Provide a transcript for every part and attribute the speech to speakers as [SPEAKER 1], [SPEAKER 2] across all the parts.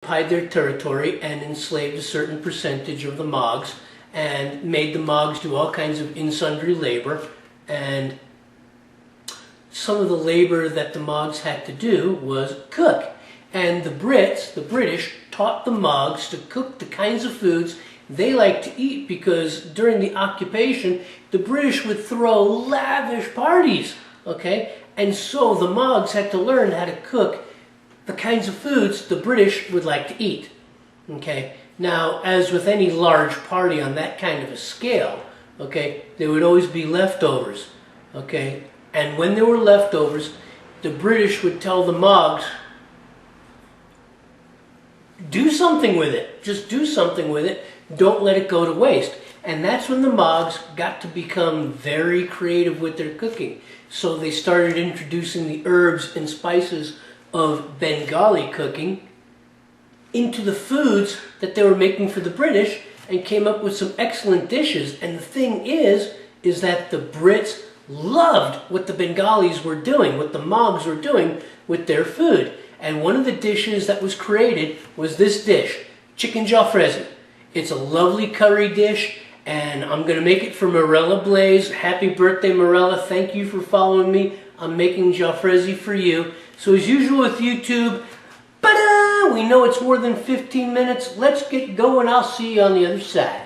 [SPEAKER 1] occupied their territory and enslaved a certain percentage of the Mogs and made the Mogs do all kinds of in-sundry labor. And some of the labor that the Mogs had to do was cook. And the British, taught the Mogs to cook the kinds of foods they like to eat, because during the occupation, the British would throw lavish parties, okay? And so the Mogs had to learn how to cook the kinds of foods the British would like to eat, okay? Now, as with any large party on that kind of a scale, okay, there would always be leftovers, okay? And when there were leftovers, the British would tell the Mogs, do something with it. Just do something with it. Don't let it go to waste. And that's when the Mogs got to become very creative with their cooking. So they started introducing the herbs and spices of Bengali cooking into the foods that they were making for the British, and came up with some excellent dishes. And the thing is that the Brits loved what the Bengalis were doing, what the Mogs were doing with their food. And one of the dishes that was created was this dish, chicken Jalfrezi. It's a lovely curry dish, and I'm going to make it for Morella Blaze. Happy birthday, Morella. Thank you for following me. I'm making Jalfrezi for you. So as usual with YouTube, ba-da! We know it's more than 15 minutes. Let's get going. I'll see you on the other side.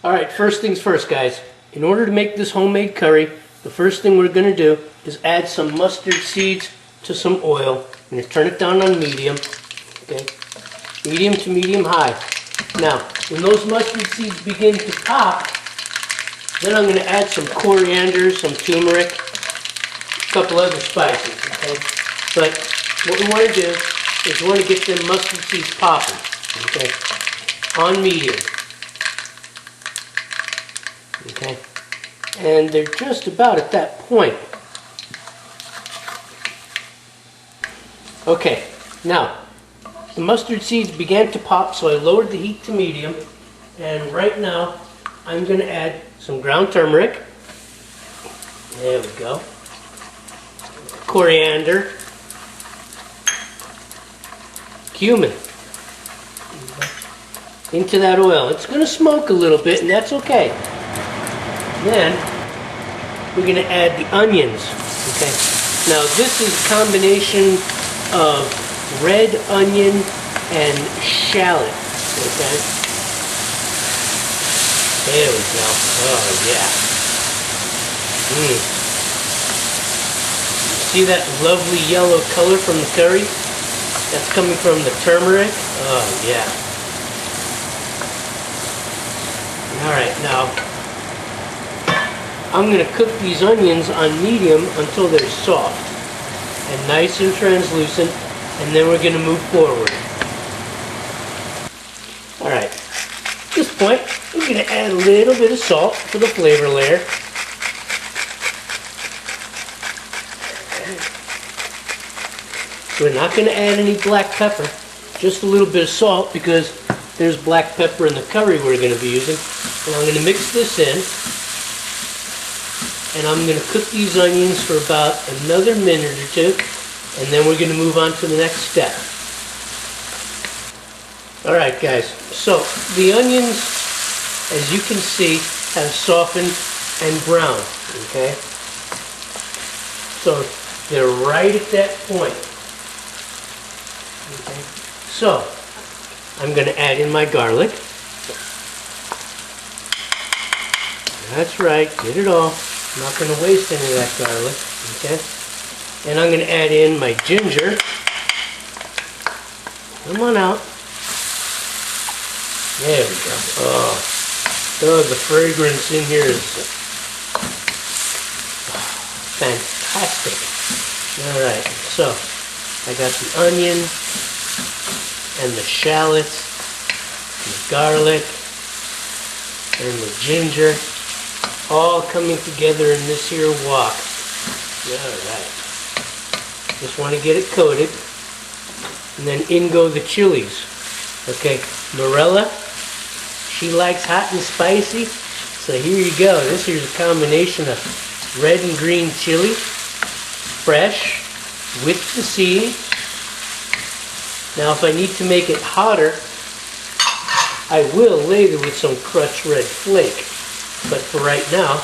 [SPEAKER 1] All right, first things first, guys. In order to make this homemade curry, the first thing we're going to do is add some mustard seeds to some oil. I'm going to turn it down on medium, okay? Medium to medium high. Now, when those mustard seeds begin to pop, then I'm going to add some coriander, some turmeric, a couple other spices, okay? But what we want to do is we want to get them mustard seeds popping, okay? On medium. Okay? And they're just about at that point. Okay, now, the mustard seeds began to pop, so I lowered the heat to medium, and right now I'm going to add some ground turmeric. There we go. Coriander. Cumin. Into that oil. It's going to smoke a little bit, and that's okay. Then we're going to add the onions. Okay. Now this is a combination of red onion and shallot. Okay. There we go. Oh yeah. See that lovely yellow color from the curry? That's coming from the turmeric. Oh yeah. Alright, now I'm going to cook these onions on medium until they're soft and nice and translucent, and then we're going to move forward. Alright, at this point we're going to add a little bit of salt for the flavor layer. We're not going to add any black pepper, just a little bit of salt, because there's black pepper in the curry we're going to be using. And I'm going to mix this in, and I'm going to cook these onions for about another minute or two, and then we're going to move on to the next step. Alright guys, so the onions, as you can see, have softened and browned, okay? So they're right at that point. Okay. So I'm going to add in my garlic. That's right, get it all. I'm not going to waste any of that garlic, okay? And I'm going to add in my ginger. Come on out. There we go. Oh, the fragrance in here is fantastic. All right, so I got the onion and the shallots, and the garlic, and the ginger, all coming together in this here wok. Alright. Just want to get it coated. And then in go the chilies. Okay, Morella, she likes hot and spicy. So here you go. This here's a combination of red and green chili, fresh, with the seeds. Now if I need to make it hotter, I will later with some crushed red flake. But for right now,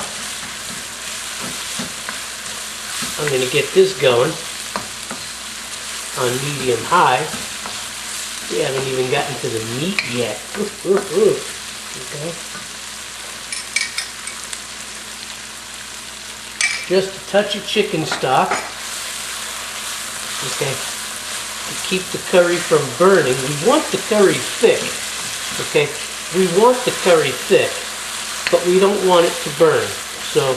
[SPEAKER 1] I'm going to get this going on medium-high. We haven't even gotten to the meat yet. Okay. Just a touch of chicken stock. Okay. To keep the curry from burning. We want the curry thick. Okay. We want the curry thick, but we don't want it to burn. So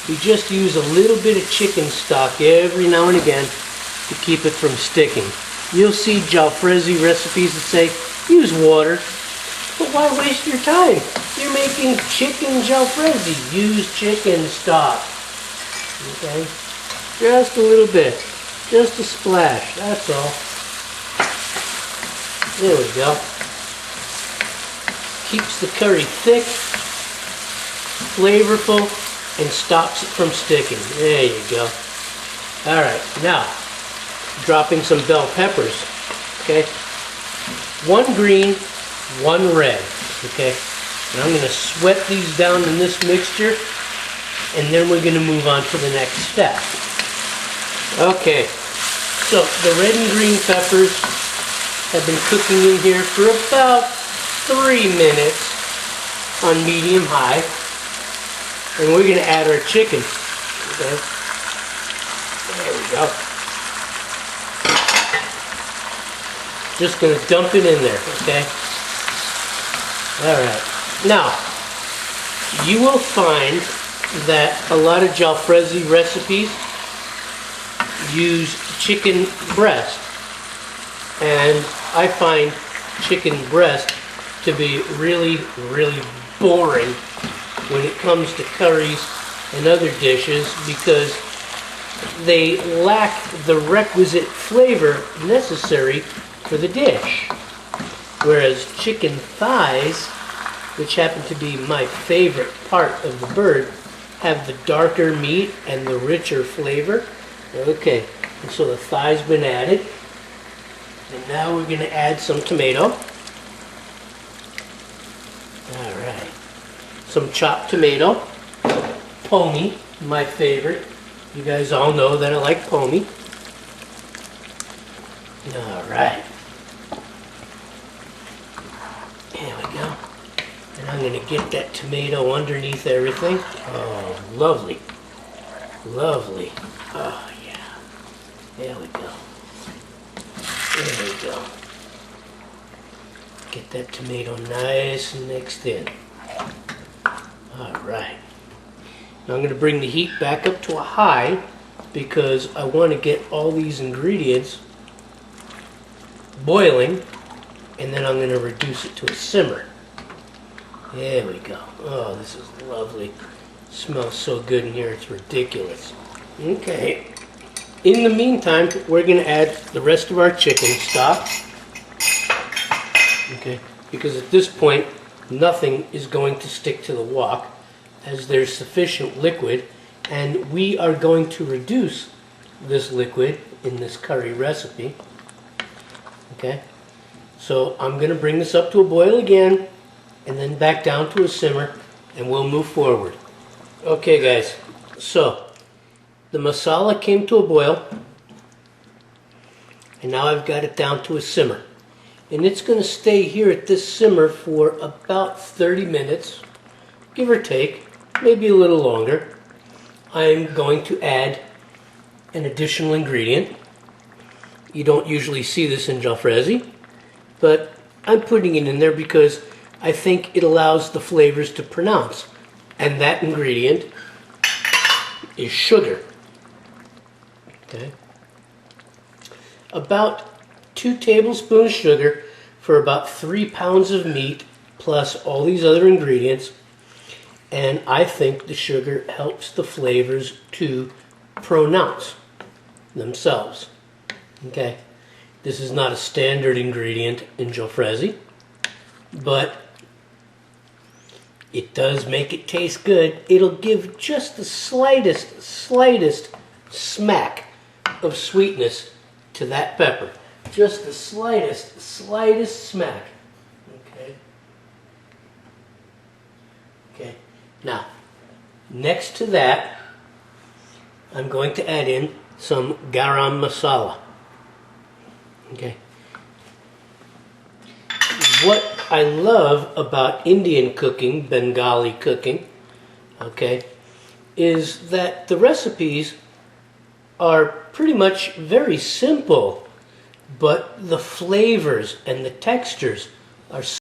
[SPEAKER 1] we just use a little bit of chicken stock every now and again to keep it from sticking. You'll see Jalfrezi recipes that say use water, but why waste your time? You're making chicken Jalfrezi. Use chicken stock. Okay, just a little bit, just a splash. That's all. There we go. Keeps the curry thick, flavorful, and stops it from sticking. There you go. All right, now dropping some bell peppers. Okay, one green, one red. Okay, and I'm going to sweat these down in this mixture, and then we're going to move on to the next step. Okay, so the red and green peppers have been cooking in here for about 3 minutes on medium-high. And we're going to add our chicken. Okay. There we go. Just going to dump it in there, okay? Alright. Now, you will find that a lot of Jalfrezi recipes use chicken breast. And I find chicken breast to be really, really boring when it comes to curries and other dishes because they lack the requisite flavor necessary for the dish. Whereas chicken thighs, which happen to be my favorite part of the bird, have the darker meat and the richer flavor. Okay, and so the thigh's been added. And now we're going to add some tomato. Alright. Some chopped tomato. Pomi, my favorite. You guys all know that I like pomi. Alright. There we go. And I'm going to get that tomato underneath everything. Oh, lovely. Lovely. Oh, yeah. There we go. There we go. Get that tomato nice and mixed in. Alright. Now I'm going to bring the heat back up to a high because I want to get all these ingredients boiling, and then I'm going to reduce it to a simmer. There we go. Oh, this is lovely. It smells so good in here, it's ridiculous. Okay. In the meantime, we're going to add the rest of our chicken stock. Okay, because at this point, nothing is going to stick to the wok as there's sufficient liquid, and we are going to reduce this liquid in this curry recipe. Okay, so I'm going to bring this up to a boil again, and then back down to a simmer, and we'll move forward. Okay guys, so the masala came to a boil, and now I've got it down to a simmer. And it's going to stay here at this simmer for about 30 minutes, give or take, maybe a little longer. I'm going to add an additional ingredient. You don't usually see this in Jalfrezi, but I'm putting it in there because I think it allows the flavors to pronounce. And that ingredient is sugar. Okay. About 2 tablespoons sugar for about 3 pounds of meat plus all these other ingredients, and I think the sugar helps the flavors to pronounce themselves. Okay, this is not a standard ingredient in Jalfrezi, but it does make it taste good. It'll give just the slightest smack of sweetness to that pepper. just the slightest smack. Okay. Okay. Now, next to that, I'm going to add in some garam masala. Okay. What I love about Indian cooking, Bengali cooking, okay, is that the recipes are pretty much very simple, but the flavors and the textures are